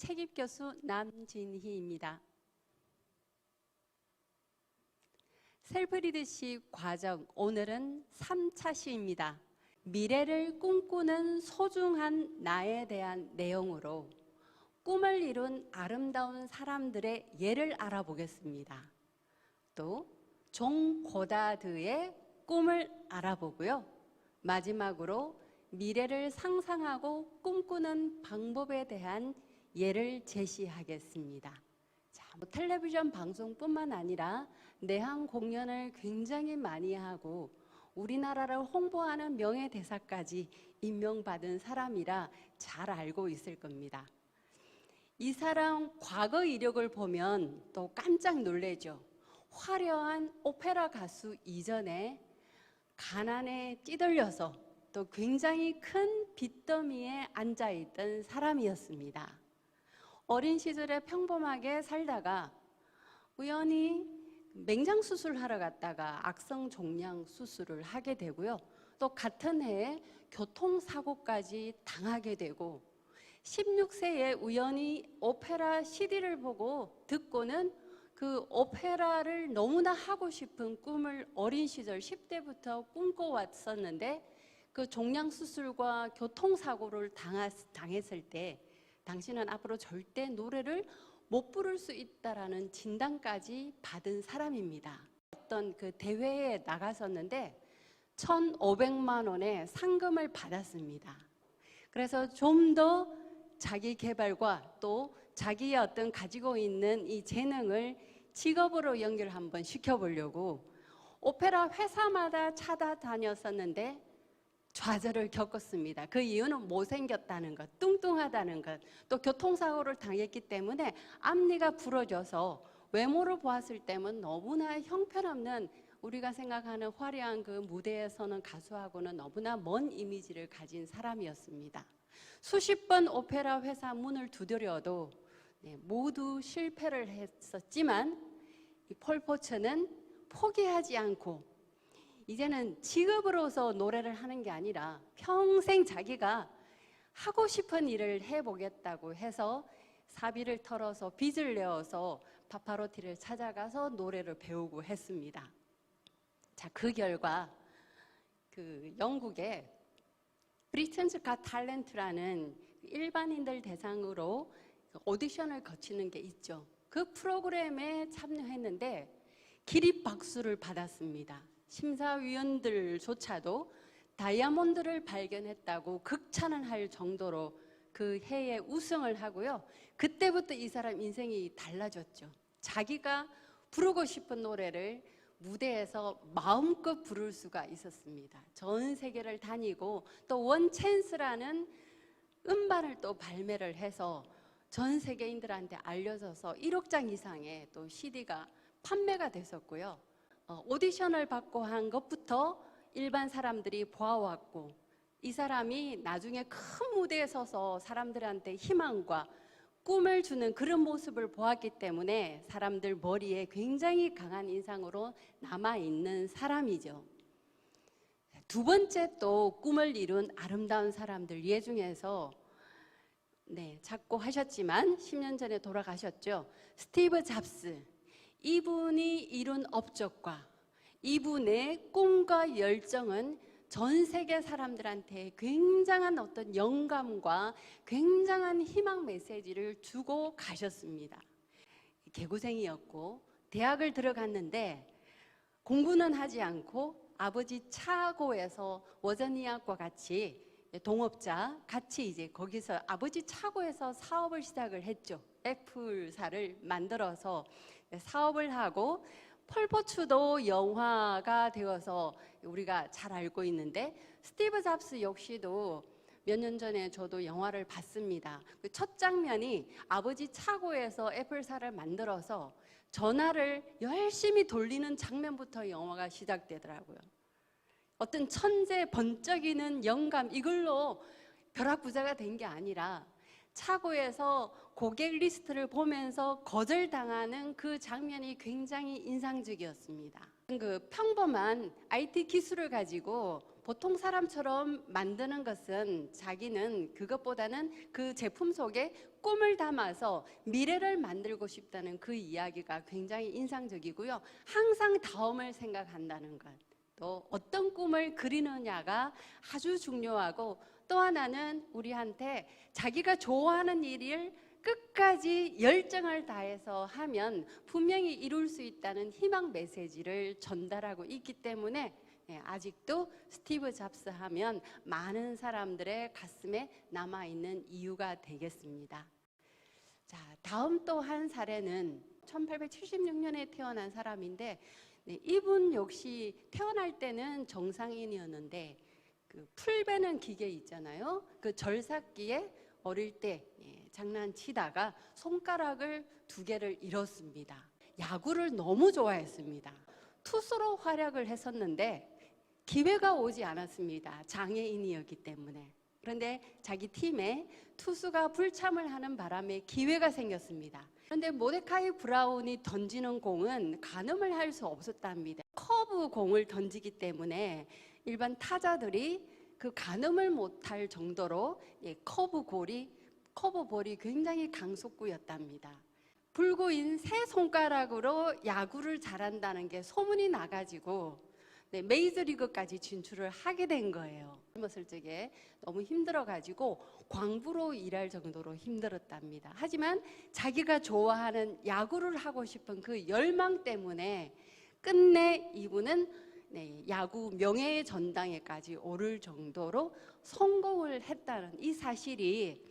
책임교수 남진희입니다. 셀프 리더십 과정, 오늘은 3차 시입니다. 미래를 꿈꾸는 소중한 나에 대한 내용으로 꿈을 이룬 아름다운 사람들의 예를 알아보겠습니다. 또 존 고다드의 꿈을 알아보고요. 마지막으로 미래를 상상하고 꿈꾸는 방법에 대한 예를 제시하겠습니다. 자, 텔레비전 방송뿐만 아니라 내한 공연을 굉장히 많이 하고 우리나라를 홍보하는 명예대사까지 임명받은 사람이라 잘 알고 있을 겁니다. 이 사람 과거 이력을 보면 또 깜짝 놀라죠. 화려한 오페라 가수 이전에 가난에 찌들려서 또 굉장히 큰 빚더미에 앉아있던 사람이었습니다. 어린 시절에 평범하게 살다가 우연히 맹장 수술하러 갔다가 악성 종양 수술을 하게 되고요. 또 같은 해에 교통사고까지 당하게 되고 16세에 우연히 오페라 CD를 보고 듣고는 그 오페라를 너무나 하고 싶은 꿈을 어린 시절 10대부터 꿈꿔왔었는데 그 종양 수술과 교통사고를 당했을 때 당신은 앞으로 절대 노래를 못 부를 수 있다라는 진단까지 받은 사람입니다. 어떤 그 대회에 나갔었는데 1,500만 원의 상금을 받았습니다. 그래서 좀 더 자기 개발과 또 자기의 어떤 가지고 있는 이 재능을 직업으로 연결 한번 시켜보려고 오페라 회사마다 찾아다녔었는데 좌절을 겪었습니다. 그 이유는 못생겼다는 것, 뚱뚱하다는 것, 또 교통사고를 당했기 때문에 앞니가 부러져서 외모를 보았을 때는 너무나 형편없는 우리가 생각하는 화려한 그 무대에 서는 가수하고는 너무나 먼 이미지를 가진 사람이었습니다. 수십 번 오페라 회사 문을 두드려도 모두 실패를 했었지만 이 폴 포처는 포기하지 않고 이제는 직업으로서 노래를 하는 게 아니라 평생 자기가 하고 싶은 일을 해보겠다고 해서 사비를 털어서 빚을 내어서 파파로티를 찾아가서 노래를 배우고 했습니다. 자, 그 결과 그 영국의 브리튼즈 갓 탤런트라는 일반인들 대상으로 오디션을 거치는 게 있죠. 그 프로그램에 참여했는데 기립박수를 받았습니다. 심사위원들조차도 다이아몬드를 발견했다고 극찬을 할 정도로 그 해에 우승을 하고요. 그때부터 이 사람 인생이 달라졌죠. 자기가 부르고 싶은 노래를 무대에서 마음껏 부를 수가 있었습니다. 전 세계를 다니고 또 원챈스라는 음반을 또 발매를 해서 전 세계인들한테 알려져서 1억 장 이상의 또 CD가 판매가 됐었고요. 오디션을 받고 한 것부터 일반 사람들이 보아왔고 이 사람이 나중에 큰 무대에 서서 사람들한테 희망과 꿈을 주는 그런 모습을 보았기 때문에 사람들 머리에 굉장히 강한 인상으로 남아있는 사람이죠. 두 번째 또 꿈을 이룬 아름다운 사람들 예 중에서 자꾸 하셨지만 10년 전에 돌아가셨죠. 스티브 잡스. 이분이 이룬 업적과 이분의 꿈과 열정은 전 세계 사람들한테 굉장한 어떤 영감과 굉장한 희망 메시지를 주고 가셨습니다. 개구생이었고 대학을 들어갔는데 공부는 하지 않고 아버지 차고에서 워저니아과 같이 동업자 같이 이제 거기서 아버지 차고에서 사업을 시작을 했죠. 애플사를 만들어서 사업을 하고 폴포츠도 영화가 되어서 우리가 잘 알고 있는데 스티브 잡스 역시도 몇 년 전에 저도 영화를 봤습니다. 그 첫 장면이 아버지 차고에서 애플사를 만들어서 전화를 열심히 돌리는 장면부터 영화가 시작되더라고요. 어떤 천재 번쩍이는 영감 이걸로 벼락부자가 된 게 아니라 차고에서 고객 리스트를 보면서 거절당하는 그 장면이 굉장히 인상적이었습니다. 그 평범한 IT 기술을 가지고 보통 사람처럼 만드는 것은 자기는 그것보다는 그 제품 속에 꿈을 담아서 미래를 만들고 싶다는 그 이야기가 굉장히 인상적이고요. 항상 다음을 생각한다는 것, 또 어떤 꿈을 그리느냐가 아주 중요하고, 또 하나는 우리한테 자기가 좋아하는 일을 끝까지 열정을 다해서 하면 분명히 이룰 수 있다는 희망 메시지를 전달하고 있기 때문에 아직도 스티브 잡스 하면 많은 사람들의 가슴에 남아있는 이유가 되겠습니다. 자, 다음 또 한 사례는 1876년에 태어난 사람인데, 이분 역시 태어날 때는 정상인이었는데 그 풀 베는 기계 있잖아요. 그 절삭기에 어릴 때 장난치다가 손가락을 2개를 잃었습니다. 야구를 너무 좋아했습니다. 투수로 활약을 했었는데 기회가 오지 않았습니다. 장애인이었기 때문에. 그런데 자기 팀에 투수가 불참을 하는 바람에 기회가 생겼습니다. 그런데 모데카이 브라운이 던지는 공은 가늠을 할 수 없었답니다. 커브 공을 던지기 때문에 일반 타자들이 그 가늠을 못할 정도로 커브볼이 굉장히 강속구였답니다. 불구인 세 손가락으로 야구를 잘한다는 게 소문이 나가지고 메이저리그까지 진출을 하게 된 거예요. 젊었을 적에 너무 힘들어가지고 광부로 일할 정도로 힘들었답니다. 하지만 자기가 좋아하는 야구를 하고 싶은 그 열망 때문에 끝내 이분은 야구 명예의 전당에까지 오를 정도로 성공을 했다는 이 사실이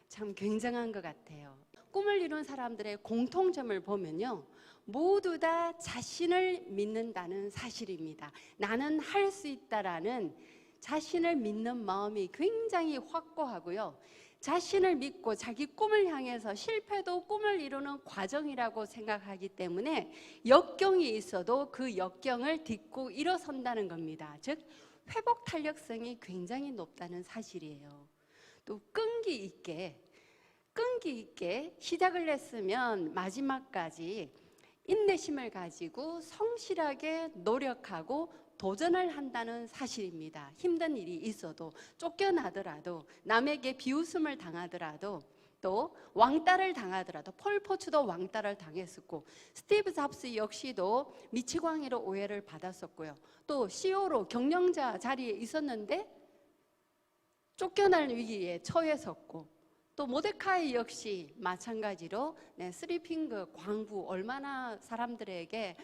참 굉장한 것 같아요. 꿈을 이룬 사람들의 공통점을 보면요, 모두 다 자신을 믿는다는 사실입니다. 나는 할 수 있다라는 자신을 믿는 마음이 굉장히 확고하고요, 자신을 믿고 자기 꿈을 향해서 실패도 꿈을 이루는 과정이라고 생각하기 때문에 역경이 있어도 그 역경을 딛고 일어선다는 겁니다. 즉 회복 탄력성이 굉장히 높다는 사실이에요. 또 끈기 있게 시작을 했으면 마지막까지 인내심을 가지고 성실하게 노력하고 도전을 한다는 사실입니다. 힘든 일이 있어도, 쫓겨나더라도, 남에게 비웃음을 당하더라도, 또 왕따를 당하더라도, 폴 포츠도 왕따를 당했었고, 스티브 잡스 역시도 미치광이로 오해를 받았었고요. 또 CEO로 경영자 자리에 있었는데 쫓겨날 위기에 처했었고, 또 모데카이 역시 마찬가지로 쓰리핑거 광부, 얼마나 사람들에게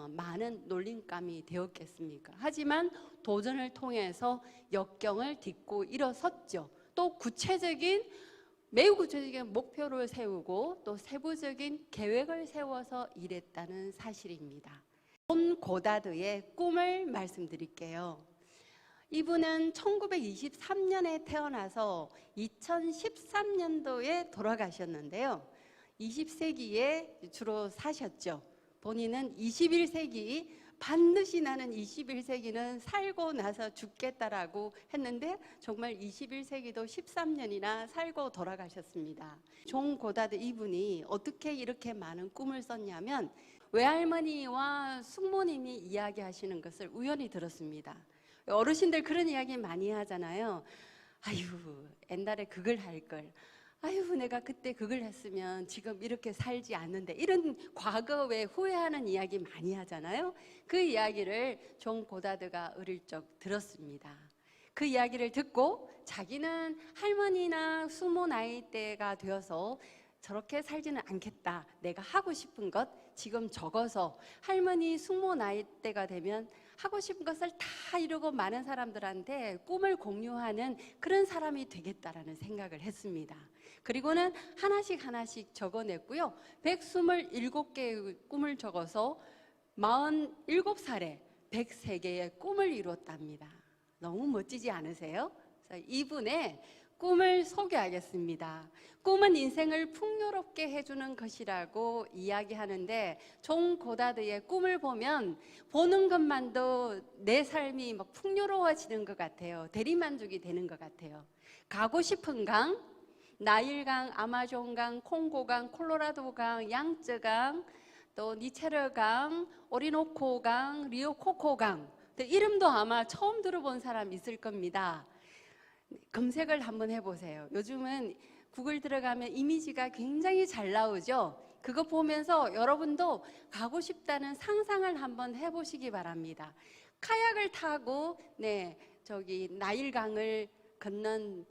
많은 놀림감이 되었겠습니까? 하지만 도전을 통해서 역경을 딛고 일어섰죠. 또 매우 구체적인 목표를 세우고 또 세부적인 계획을 세워서 일했다는 사실입니다. 존 고다드의 꿈을 말씀드릴게요. 이분은 1923년에 태어나서 2013년도에 돌아가셨는데요. 20세기에 주로 사셨죠. 본인은 21세기, 반드시 나는 21세기는 살고 나서 죽겠다라고 했는데 정말 21세기도 13년이나 살고 돌아가셨습니다. 존 고다드 이분이 어떻게 이렇게 많은 꿈을 썼냐면, 외할머니와 숙모님이 이야기하시는 것을 우연히 들었습니다. 어르신들 그런 이야기 많이 하잖아요. 아유, 옛날에 그걸 할 걸. 아유, 내가 그때 그걸 했으면 지금 이렇게 살지 않는데. 이런 과거에 후회하는 이야기 많이 하잖아요. 그 이야기를 존 고다드가 어릴 적 들었습니다. 그 이야기를 듣고 자기는 할머니나 숙모 나이대가 되어서 저렇게 살지는 않겠다. 내가 하고 싶은 것 지금 적어서 할머니 숙모 나이대가 되면 하고 싶은 것을 다 이루고 많은 사람들한테 꿈을 공유하는 그런 사람이 되겠다라는 생각을 했습니다. 그리고는 하나씩 적어냈고요. 127개의 꿈을 적어서 47살에 103개의 꿈을 이뤘답니다. 너무 멋지지 않으세요? 이분의 꿈을 소개하겠습니다. 꿈은 인생을 풍요롭게 해주는 것이라고 이야기하는데, 존 고다드의 꿈을 보면 보는 것만도 내 삶이 막 풍요로워지는 것 같아요. 대리만족이 되는 것 같아요. 가고 싶은 강, 나일강, 아마존강, 콩고강, 콜로라도강, 양쯔강, 또 니체르강, 오리노코강, 리오코코강. 이름도 아마 처음 들어본 사람 있을 겁니다. 검색을 한번 해보세요. 요즘은 구글 들어가면 이미지가 굉장히 잘 나오죠. 그거 보면서 여러분도 가고 싶다는 상상을 한번 해보시기 바랍니다. 카약을 타고 저기 나일강을 건넌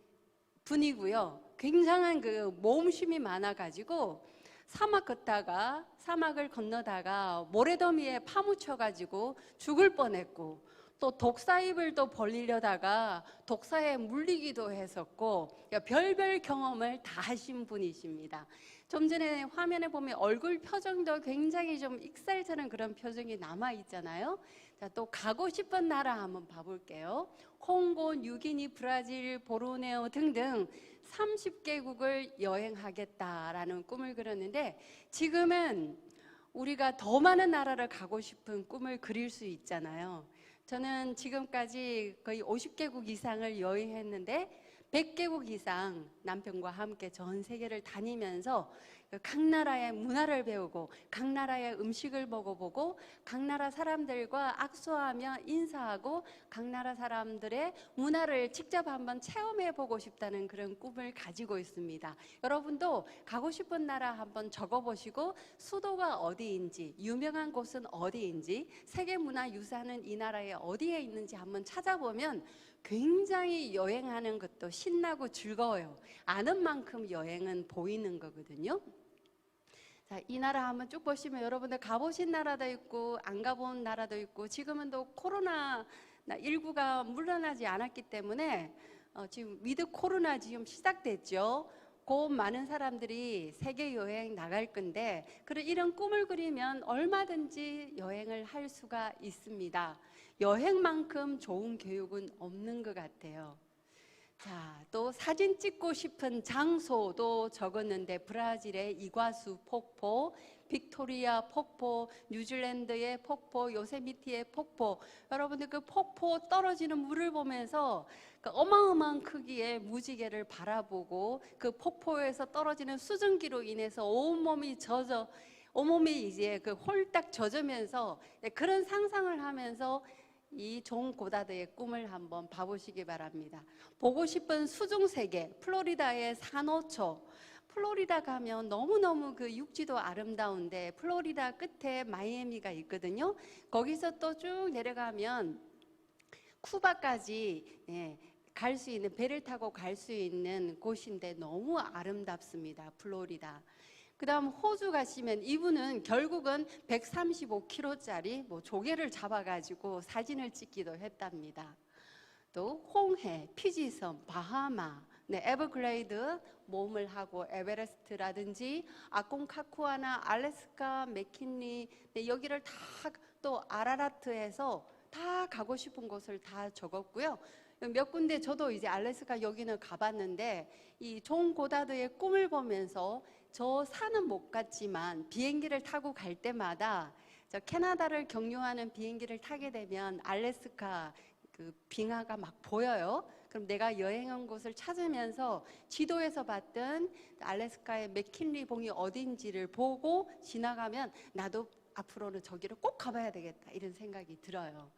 분이고요. 굉장한 그 모험심이 많아가지고 사막을 건너다가 모래더미에 파묻혀가지고 죽을 뻔했고, 또 독사입을 또 벌리려다가 독사에 물리기도 했었고, 별별 경험을 다 하신 분이십니다. 좀 전에 화면에 보면 얼굴 표정도 굉장히 좀 익살스러운 그런 표정이 남아 있잖아요. 자, 또 가고 싶은 나라 한번 봐볼게요. 홍고, 뉴기니, 브라질, 보르네오 등등 30개국을 여행하겠다라는 꿈을 그렸는데, 지금은 우리가 더 많은 나라를 가고 싶은 꿈을 그릴 수 있잖아요. 저는 지금까지 거의 50개국 이상을 여행했는데 100개국 이상 남편과 함께 전 세계를 다니면서 각 나라의 문화를 배우고 각 나라의 음식을 먹어보고 각 나라 사람들과 악수하며 인사하고 각 나라 사람들의 문화를 직접 한번 체험해보고 싶다는 그런 꿈을 가지고 있습니다. 여러분도 가고 싶은 나라 한번 적어보시고 수도가 어디인지, 유명한 곳은 어디인지, 세계문화유산은 이 나라에 어디에 있는지 한번 찾아보면 굉장히 여행하는 것도 신나고 즐거워요. 아는 만큼 여행은 보이는 거거든요. 자, 이 나라 한번 쭉 보시면 여러분들 가보신 나라도 있고 안 가본 나라도 있고, 지금은 또 코로나19가 물러나지 않았기 때문에 지금 위드 코로나 지금 시작됐죠. 곧 많은 사람들이 세계 여행 나갈 건데, 이런 꿈을 그리면 얼마든지 여행을 할 수가 있습니다. 여행만큼 좋은 교육은 없는 것 같아요. 자, 또 사진 찍고 싶은 장소도 적었는데, 브라질의 이과수 폭포, 빅토리아 폭포, 뉴질랜드의 폭포, 요세미티의 폭포. 여러분들 그 폭포 떨어지는 물을 보면서 그 어마어마한 크기의 무지개를 바라보고 그 폭포에서 떨어지는 수증기로 인해서 온몸이 이제 그 홀딱 젖으면서 그런 상상을 하면서 이 존 고다드의 꿈을 한번 봐보시기 바랍니다. 보고 싶은 수중세계, 플로리다의 산호초. 플로리다 가면 너무너무 그 육지도 아름다운데, 플로리다 끝에 마이애미가 있거든요. 거기서 또 쭉 내려가면 쿠바까지 갈 수 있는, 배를 타고 갈 수 있는 곳인데 너무 아름답습니다. 플로리다. 그 다음 호주 가시면 이분은 결국은 135kg짜리 조개를 잡아가지고 사진을 찍기도 했답니다. 또 홍해, 피지섬, 바하마, 에버글레이드 모험을 하고 에베레스트라든지 아콘카쿠아나 알래스카, 맥킨리, 여기를 다 또 아라라트에서 다 가고 싶은 곳을 다 적었고요. 몇 군데 저도 이제 알래스카 여기는 가봤는데, 이 존 고다드의 꿈을 보면서 저 산은 못 갔지만 비행기를 타고 갈 때마다 저 캐나다를 경유하는 비행기를 타게 되면 알래스카 그 빙하가 막 보여요. 그럼 내가 여행한 곳을 찾으면서 지도에서 봤던 알래스카의 맥킨리 봉이 어딘지를 보고 지나가면 나도 앞으로는 저기를 꼭 가봐야 되겠다, 이런 생각이 들어요.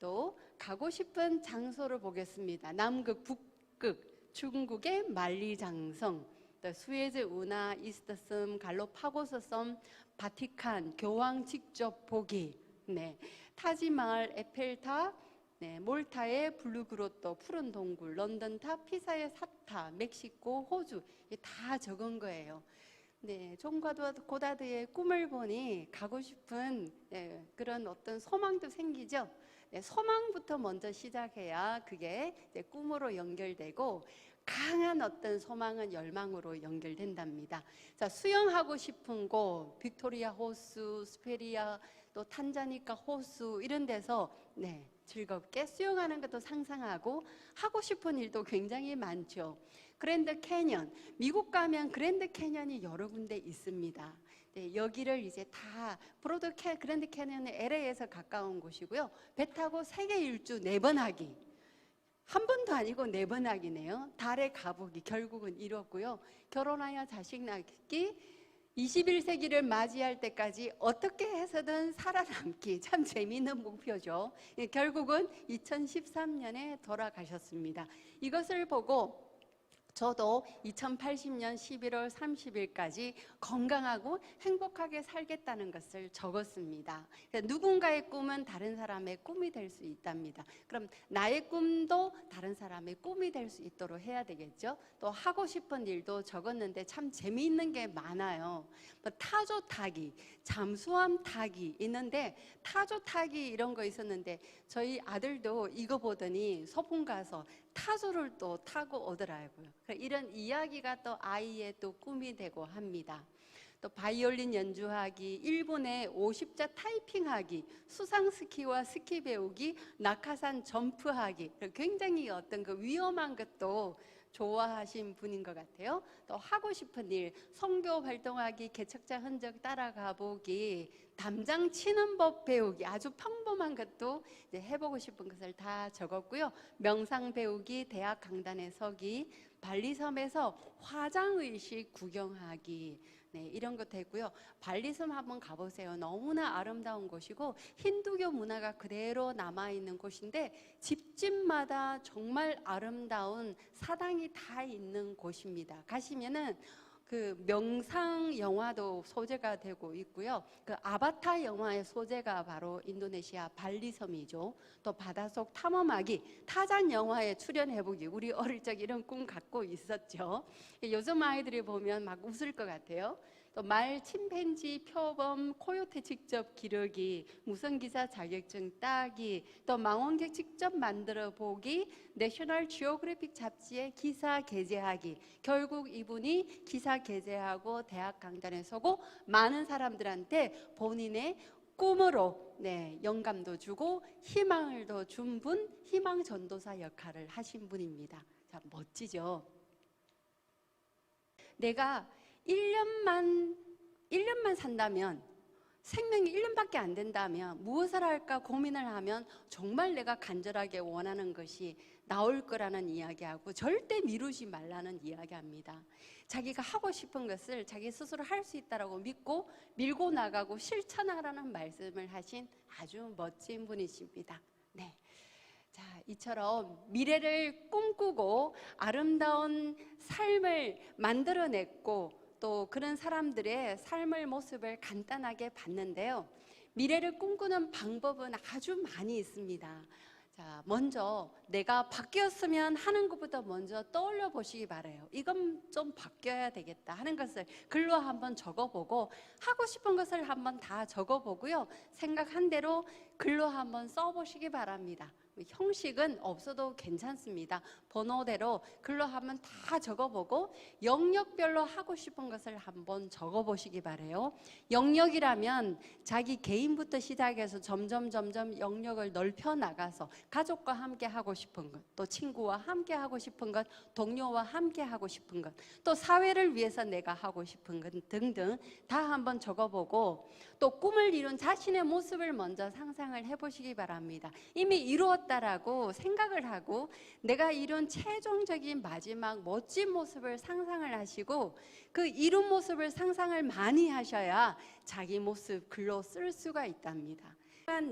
또 가고 싶은 장소를 보겠습니다. 남극, 북극, 중국의 만리장성, 또 스웨즈 운하, 이스트섬, 갈로파고스 섬, 바티칸, 교황 직접 보기, 타지마을, 에펠탑, 몰타의 블루그로또, 푸른 동굴, 런던탑, 피사의 삽탑, 멕시코, 호주, 다 적은 거예요. 존 고다드의 꿈을 보니 가고 싶은 그런 어떤 소망도 생기죠. 소망부터 먼저 시작해야 그게 꿈으로 연결되고, 강한 어떤 소망은 열망으로 연결된답니다. 자, 수영하고 싶은 곳, 빅토리아 호수, 스페리아, 또 탄자니카 호수, 이런 데서 즐겁게 수영하는 것도 상상하고 하고 싶은 일도 굉장히 많죠. 그랜드 캐년, 미국 가면 그랜드 캐년이 여러 군데 있습니다. 여기를 이제 다 그랜드 캐년은 LA에서 가까운 곳이고요. 배 타고 세계 일주 4번 하기. 한 번도 아니고 4번 하기네요. 달에 가보기 결국은 이뤘고요. 결혼하여 자식 낳기, 21세기를 맞이할 때까지 어떻게 해서든 살아남기, 참 재미있는 목표죠. 결국은 2013년에 돌아가셨습니다. 이것을 보고 저도 2080년 11월 30일까지 건강하고 행복하게 살겠다는 것을 적었습니다. 누군가의 꿈은 다른 사람의 꿈이 될 수 있답니다. 그럼 나의 꿈도 다른 사람의 꿈이 될 수 있도록 해야 되겠죠. 또 하고 싶은 일도 적었는데 참 재미있는 게 많아요. 타조 타기, 잠수함 타기 있는데, 타조 타기 이런 거 있었는데 저희 아들도 이거 보더니 소풍 가서 타조를 또 타고 오더라고요. 이런 이야기가 또 아이의 또 꿈이 되고 합니다. 또 바이올린 연주하기, 일본의 50자 타이핑하기, 수상 스키와 스키 배우기, 낙하산 점프하기, 굉장히 어떤 그 위험한 것도 좋아하신 분인 것 같아요. 또 하고 싶은 일, 선교 활동하기, 개척자 흔적 따라가 보기, 담장 치는 법 배우기, 아주 평범한 것도 이제 해보고 싶은 것을 다 적었고요. 명상 배우기, 대학 강단에 서기, 발리섬에서 화장의식 구경하기, 네, 이런 것도 했고요. 발리섬 한번 가보세요. 너무나 아름다운 곳이고 힌두교 문화가 그대로 남아있는 곳인데 집집마다 정말 아름다운 사당이 다 있는 곳입니다. 가시면은 그 명상 영화도 소재가 되고 있고요. 그 아바타 영화의 소재가 바로 인도네시아 발리섬이죠. 또 바닷속 탐험하기, 타잔 영화에 출연해보기. 우리 어릴 적 이런 꿈 갖고 있었죠. 요즘 아이들이 보면 막 웃을 것 같아요. 또 말, 침팬지, 표범, 코요테 직접 기르기, 무선기사 자격증 따기, 또 망원경 직접 만들어 보기, 내셔널 지오그래픽 잡지에 기사 게재하기. 결국 이분이 기사 게재하고 대학 강단에 서고 많은 사람들한테 본인의 꿈으로 영감도 주고 희망을 더 준 분, 희망 전도사 역할을 하신 분입니다. 자, 멋지죠? 내가 1년만 산다면, 생명이 1년밖에 안 된다면 무엇을 할까 고민을 하면 정말 내가 간절하게 원하는 것이 나올 거라는 이야기하고 절대 미루지 말라는 이야기합니다. 자기가 하고 싶은 것을 자기 스스로 할 수 있다고 믿고 밀고 나가고 실천하라는 말씀을 하신 아주 멋진 분이십니다. 네. 자, 이처럼 미래를 꿈꾸고 아름다운 삶을 만들어냈고 또 그런 사람들의 삶의 모습을 간단하게 봤는데요. 미래를 꿈꾸는 방법은 아주 많이 있습니다. 자, 먼저 내가 바뀌었으면 하는 것부터 먼저 떠올려 보시기 바라요. 이건 좀 바뀌어야 되겠다 하는 것을 글로 한번 적어보고, 하고 싶은 것을 한번 다 적어보고요. 생각한 대로 글로 한번 써보시기 바랍니다. 형식은 없어도 괜찮습니다. 번호대로 글로 한번 다 적어보고 영역별로 하고 싶은 것을 한번 적어보시기 바래요. 영역이라면 자기 개인부터 시작해서 점점 영역을 넓혀 나가서 가족과 함께 하고 싶은 것, 또 친구와 함께 하고 싶은 것, 동료와 함께 하고 싶은 것, 또 사회를 위해서 내가 하고 싶은 것 등등 다 한번 적어보고, 또 꿈을 이룬 자신의 모습을 먼저 상상을 해보시기 바랍니다. 이미 이루었다라고 생각을 하고 내가 이룬 최종적인 마지막 멋진 모습을 상상을 하시고, 그 이룬 모습을 상상을 많이 하셔야 자기 모습 글로 쓸 수가 있답니다.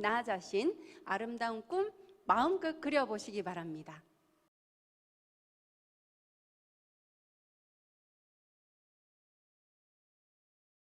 나 자신 아름다운 꿈 마음껏 그려보시기 바랍니다.